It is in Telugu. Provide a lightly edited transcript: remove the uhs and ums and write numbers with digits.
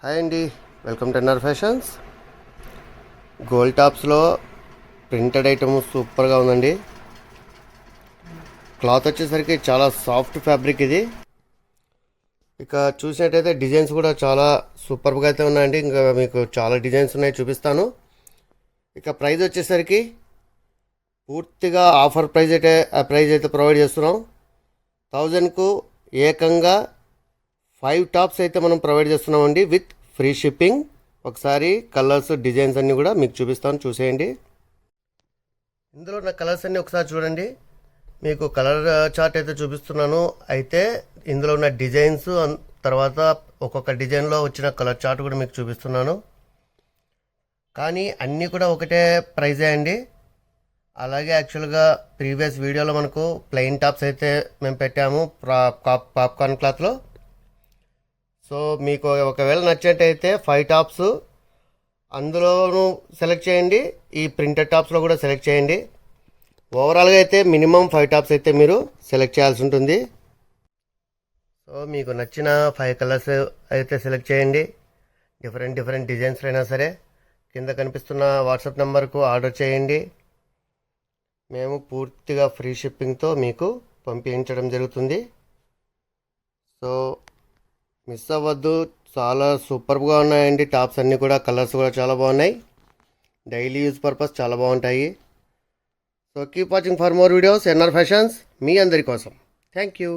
హాయ్ అండి, welcome to NR fashions. Gold టాప్స్లో ప్రింటెడ్ ఐటమ్ సూపర్గా ఉందండి. క్లాత్ వచ్చేసరికి చాలా సాఫ్ట్ ఫ్యాబ్రిక్ ఇది. ఇక చూసినట్టయితే డిజైన్స్ కూడా చాలా సూపర్గా అయితే ఉన్నాయండి. ఇంకా మీకు చాలా డిజైన్స్ ఉన్నాయి, చూపిస్తాను. ఇక ప్రైస్ వచ్చేసరికి పూర్తిగా ఆఫర్ ప్రైజ్ అయితే ప్రొవైడ్ చేస్తున్నాం. 1000కు ఏకంగా 5 టాప్స్ అయితే మనం ప్రొవైడ్ చేస్తున్నామండి విత్ ఫ్రీ షిప్పింగ్. ఒకసారి కలర్స్ డిజైన్స్ అన్నీ కూడా మీకు చూపిస్తాను, చూసేయండి. ఇందులో ఉన్న కలర్స్ అన్నీ ఒకసారి చూడండి. మీకు కలర్ చార్ట్ అయితే చూపిస్తున్నాను. అయితే ఇందులో ఉన్న డిజైన్స్ తర్వాత ఒక్కొక్క డిజైన్లో వచ్చిన కలర్ చార్ట్ కూడా మీకు చూపిస్తున్నాను. కానీ అన్నీ కూడా ఒకటే ప్రైజే అండి. అలాగే యాక్చువల్గా ప్రీవియస్ వీడియోలో మనకు ప్లెయిన్ టాప్స్ అయితే మేము పెట్టాము పాప్కార్న్ క్లాత్లో. సో మీకు ఒకవేళ నచ్చినట్టయితే 5 టాప్స్ అందులోనూ సెలెక్ట్ చేయండి, ఈ ప్రింటెడ్ టాప్స్లో కూడా సెలెక్ట్ చేయండి. ఓవరాల్గా అయితే మినిమం 5 టాప్స్ అయితే మీరు సెలెక్ట్ చేయాల్సి ఉంటుంది. సో మీకు నచ్చిన 5 కలర్స్ అయితే సెలెక్ట్ చేయండి. డిఫరెంట్ డిజైన్స్ అయినా సరే కింద కనిపిస్తున్న వాట్సాప్ నెంబర్కు ఆర్డర్ చేయండి. మేము పూర్తిగా ఫ్రీ షిప్పింగ్తో మీకు పంపించడం జరుగుతుంది. సో మిస్ అవ్వద్దు, చాలా సూపర్గా ఉన్నాయండి టాప్స్ అన్నీ కూడా. కలర్స్ కూడా చాలా బాగున్నాయి, డైలీ యూజ్ పర్పస్ చాలా బాగుంటాయి. So keep watching for more videos. NR fashions మీ అందరి కోసం. Thank you.